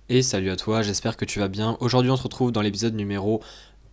Et salut à toi, j'espère que tu vas bien. Aujourd'hui, on se retrouve dans l'épisode numéro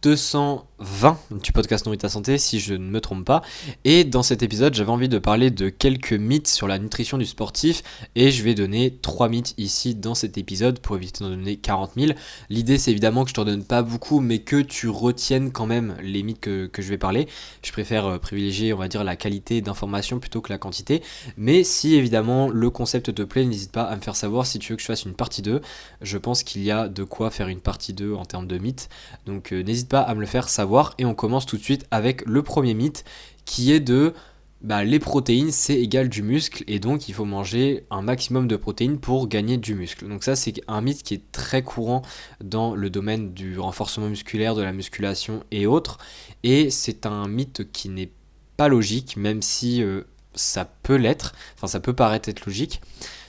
220 du podcast Nourrit ta santé, si je ne me trompe pas. Et dans cet épisode, j'avais envie de parler de quelques mythes sur la nutrition du sportif. Et je vais donner 3 mythes ici dans cet épisode pour éviter d'en donner 40 000. L'idée, c'est évidemment que je t'en donne pas beaucoup, mais que tu retiennes quand même les mythes que je vais parler. Je préfère privilégier, on va dire, la qualité d'information plutôt que la quantité. Mais si évidemment le concept te plaît, n'hésite pas à me faire savoir si tu veux que je fasse une partie 2. Je pense qu'il y a de quoi faire une partie 2 en termes de mythes. Donc n'hésite pas à me le faire savoir et on commence tout de suite avec le premier mythe qui est de les protéines c'est égal du muscle et donc il faut manger un maximum de protéines pour gagner du muscle. Donc ça c'est un mythe qui est très courant dans le domaine du renforcement musculaire, de la musculation et autres, et c'est un mythe qui n'est pas logique même si ça peut l'être, enfin ça peut paraître être logique.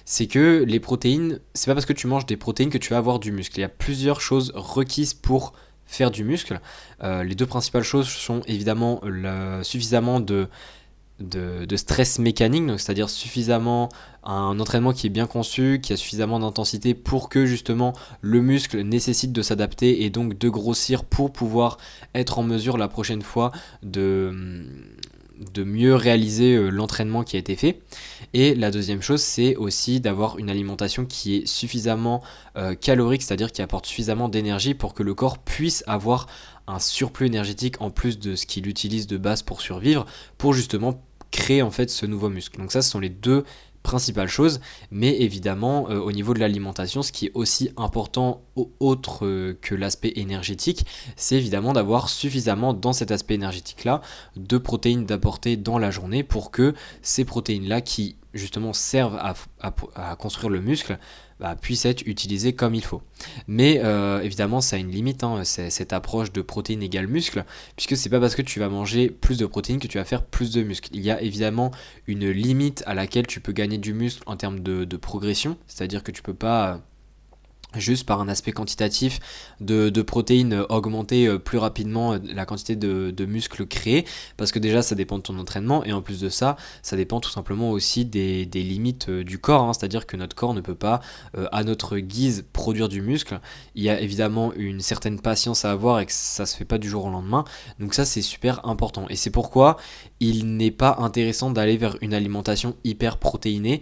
C'est que les protéines, c'est pas parce que tu manges des protéines que tu vas avoir du muscle. Il y a plusieurs choses requises pour faire du muscle. Les deux principales choses sont évidemment suffisamment de stress mécanique, donc c'est-à-dire suffisamment un entraînement qui est bien conçu, qui a suffisamment d'intensité pour que justement le muscle nécessite de s'adapter et donc de grossir pour pouvoir être en mesure la prochaine fois de mieux réaliser l'entraînement qui a été fait. Et la deuxième chose, c'est aussi d'avoir une alimentation qui est suffisamment calorique, c'est-à-dire qui apporte suffisamment d'énergie pour que le corps puisse avoir un surplus énergétique en plus de ce qu'il utilise de base pour survivre, pour justement créer en fait ce nouveau muscle. Donc ça, ce sont les deux principales choses, mais évidemment au niveau de l'alimentation, ce qui est aussi important autre que l'aspect énergétique, c'est évidemment d'avoir suffisamment dans cet aspect énergétique là de protéines d'apporter dans la journée pour que ces protéines là qui justement servent à construire le muscle puissent être utilisées comme il faut. Mais évidemment ça a une limite, hein, cette approche de protéines égale muscle, puisque c'est pas parce que tu vas manger plus de protéines que tu vas faire plus de muscle. Il y a évidemment une limite à laquelle tu peux gagner du muscle en termes de progression, c'est-à-dire que tu peux pas juste par un aspect quantitatif de protéines augmenter plus rapidement la quantité de muscles créés, parce que déjà ça dépend de ton entraînement, et en plus de ça, ça dépend tout simplement aussi des limites du corps, hein, c'est-à-dire que notre corps ne peut pas à notre guise produire du muscle. Il y a évidemment une certaine patience à avoir et que ça se fait pas du jour au lendemain, donc ça c'est super important, et c'est pourquoi il n'est pas intéressant d'aller vers une alimentation hyper protéinée.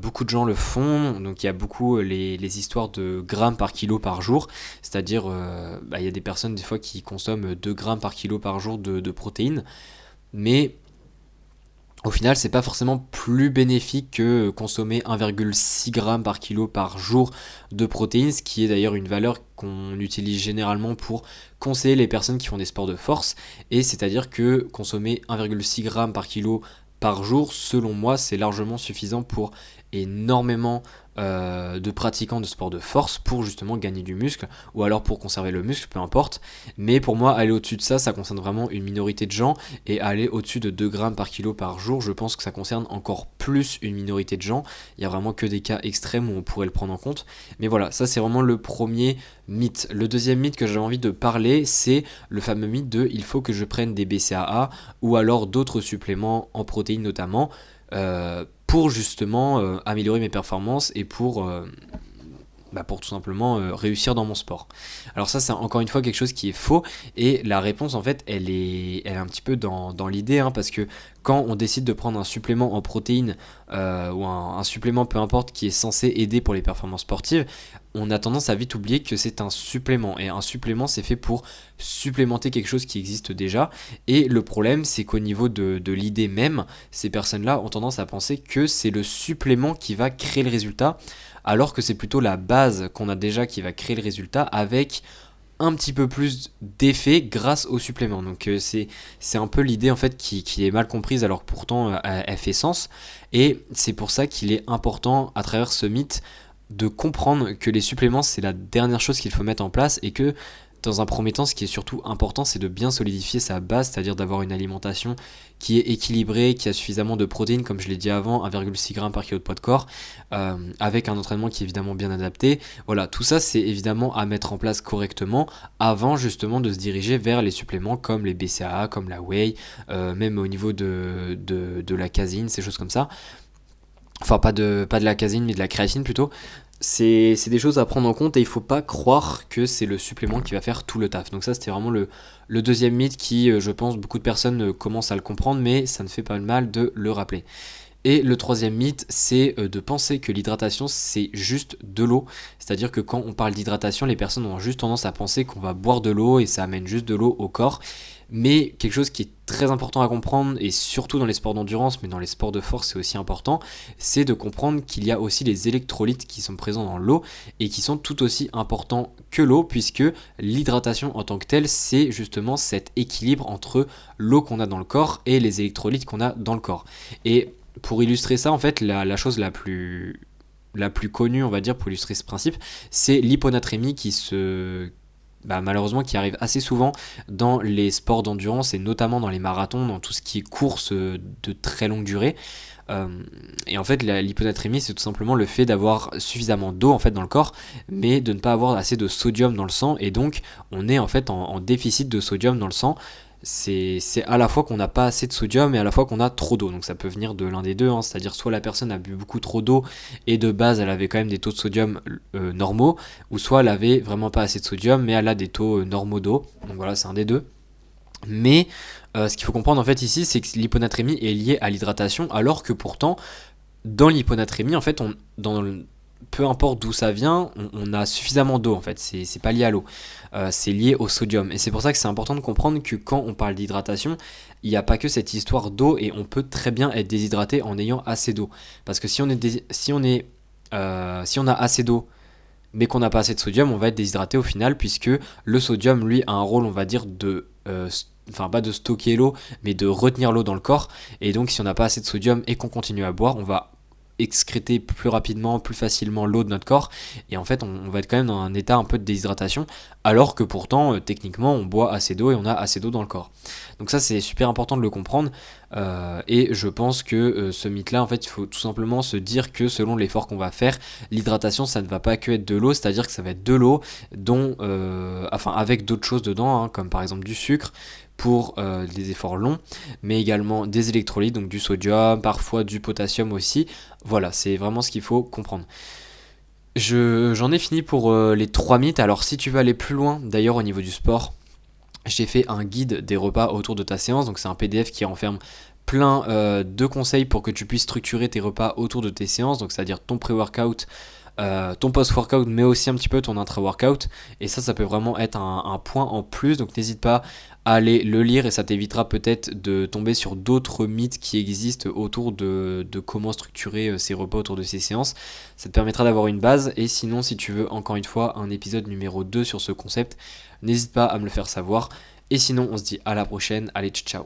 Beaucoup de gens le font, donc il y a beaucoup les histoires de grammes par kilo par jour, c'est-à-dire il y a des personnes des fois qui consomment 2 grammes par kilo par jour de protéines, mais au final c'est pas forcément plus bénéfique que consommer 1,6 g par kilo par jour de protéines, ce qui est d'ailleurs une valeur qu'on utilise généralement pour conseiller les personnes qui font des sports de force, et c'est-à-dire que consommer 1,6 g par kilo par jour, selon moi, c'est largement suffisant pour énormément de pratiquants de sport de force pour justement gagner du muscle, ou alors pour conserver le muscle, peu importe. Mais pour moi, aller au-dessus de ça, ça concerne vraiment une minorité de gens, et aller au-dessus de 2 grammes par kilo par jour, je pense que ça concerne encore plus une minorité de gens. Il y a vraiment que des cas extrêmes où on pourrait le prendre en compte. Mais voilà, ça c'est vraiment le premier mythe. Le deuxième mythe que j'avais envie de parler, c'est le fameux mythe de il faut que je prenne des BCAA ou alors d'autres suppléments en protéines notamment, pour justement améliorer mes performances et pour tout simplement réussir dans mon sport. Alors ça c'est encore une fois quelque chose qui est faux, et la réponse en fait elle est un petit peu dans l'idée, hein, parce que quand on décide de prendre un supplément en protéines ou un supplément peu importe qui est censé aider pour les performances sportives, on a tendance à vite oublier que c'est un supplément, et un supplément c'est fait pour supplémenter quelque chose qui existe déjà, et le problème c'est qu'au niveau de l'idée même, ces personnes là ont tendance à penser que c'est le supplément qui va créer le résultat, alors que c'est plutôt la base qu'on a déjà qui va créer le résultat avec un petit peu plus d'effet grâce au supplément. Donc c'est un peu l'idée en fait qui est mal comprise, alors que pourtant elle fait sens, et c'est pour ça qu'il est important à travers ce mythe de comprendre que les suppléments c'est la dernière chose qu'il faut mettre en place, et que dans un premier temps, ce qui est surtout important, c'est de bien solidifier sa base, c'est-à-dire d'avoir une alimentation qui est équilibrée, qui a suffisamment de protéines, comme je l'ai dit avant, 1,6 g par kilo de poids de corps, avec un entraînement qui est évidemment bien adapté. Voilà, tout ça, c'est évidemment à mettre en place correctement avant justement de se diriger vers les suppléments comme les BCAA, comme la whey, même au niveau de la caséine, ces choses comme ça. Enfin, pas de la caséine, mais de la créatine plutôt. c'est des choses à prendre en compte et il faut pas croire que c'est le supplément qui va faire tout le taf. Donc ça c'était vraiment le deuxième mythe qui, je pense, beaucoup de personnes commencent à le comprendre, mais ça ne fait pas de mal de le rappeler. Et le troisième mythe, c'est de penser que l'hydratation, c'est juste de l'eau. C'est-à-dire que quand on parle d'hydratation, les personnes ont juste tendance à penser qu'on va boire de l'eau et ça amène juste de l'eau au corps. Mais quelque chose qui est très important à comprendre, et surtout dans les sports d'endurance, mais dans les sports de force c'est aussi important, c'est de comprendre qu'il y a aussi les électrolytes qui sont présents dans l'eau et qui sont tout aussi importants que l'eau, puisque l'hydratation en tant que telle, c'est justement cet équilibre entre l'eau qu'on a dans le corps et les électrolytes qu'on a dans le corps. Et pour illustrer ça, en fait, la chose la plus connue, on va dire, pour illustrer ce principe, c'est l'hyponatrémie malheureusement qui arrive assez souvent dans les sports d'endurance et notamment dans les marathons, dans tout ce qui est course de très longue durée. Euh, et en fait, l'hyponatrémie, c'est tout simplement le fait d'avoir suffisamment d'eau en fait dans le corps, mais de ne pas avoir assez de sodium dans le sang, et donc on est en fait en déficit de sodium dans le sang. C'est à la fois qu'on n'a pas assez de sodium et à la fois qu'on a trop d'eau. Donc ça peut venir de l'un des deux, hein. C'est-à-dire soit la personne a bu beaucoup trop d'eau et de base elle avait quand même des taux de sodium normaux, ou soit elle avait vraiment pas assez de sodium mais elle a des taux normaux d'eau. Donc voilà, c'est un des deux. Mais ce qu'il faut comprendre en fait ici, c'est que l'hyponatrémie est liée à l'hydratation, alors que pourtant dans l'hyponatrémie, en fait, peu importe d'où ça vient, on a suffisamment d'eau en fait, c'est pas lié à l'eau, c'est lié au sodium. Et c'est pour ça que c'est important de comprendre que quand on parle d'hydratation, il n'y a pas que cette histoire d'eau et on peut très bien être déshydraté en ayant assez d'eau. Parce que si on a assez d'eau mais qu'on n'a pas assez de sodium, on va être déshydraté au final, puisque le sodium, lui, a un rôle, on va dire, enfin pas de stocker l'eau, mais de retenir l'eau dans le corps. Et donc si on n'a pas assez de sodium et qu'on continue à boire, on va excréter plus rapidement, plus facilement l'eau de notre corps, et en fait on va être quand même dans un état un peu de déshydratation, alors que pourtant techniquement on boit assez d'eau et on a assez d'eau dans le corps. Donc ça c'est super important de le comprendre, et je pense que ce mythe là, en fait il faut tout simplement se dire que selon l'effort qu'on va faire, l'hydratation ça ne va pas que être de l'eau, c'est à dire que ça va être de l'eau avec d'autres choses dedans, hein, comme par exemple du sucre pour des efforts longs, mais également des électrolytes, donc du sodium, parfois du potassium aussi. Voilà, c'est vraiment ce qu'il faut comprendre. J'en ai fini pour les 3 mythes. Alors si tu veux aller plus loin, d'ailleurs au niveau du sport, j'ai fait un guide des repas autour de ta séance, donc c'est un PDF qui renferme plein de conseils pour que tu puisses structurer tes repas autour de tes séances, donc c'est-à-dire ton pré-workout, ton post-workout, mais aussi un petit peu ton intra-workout. Et ça peut vraiment être un point en plus. Donc n'hésite pas à aller le lire et ça t'évitera peut-être de tomber sur d'autres mythes qui existent autour de comment structurer ces repas autour de ces séances. Ça te permettra d'avoir une base. Et sinon, si tu veux encore une fois un épisode numéro 2 sur ce concept, n'hésite pas à me le faire savoir. Et sinon, on se dit à la prochaine. Allez, ciao.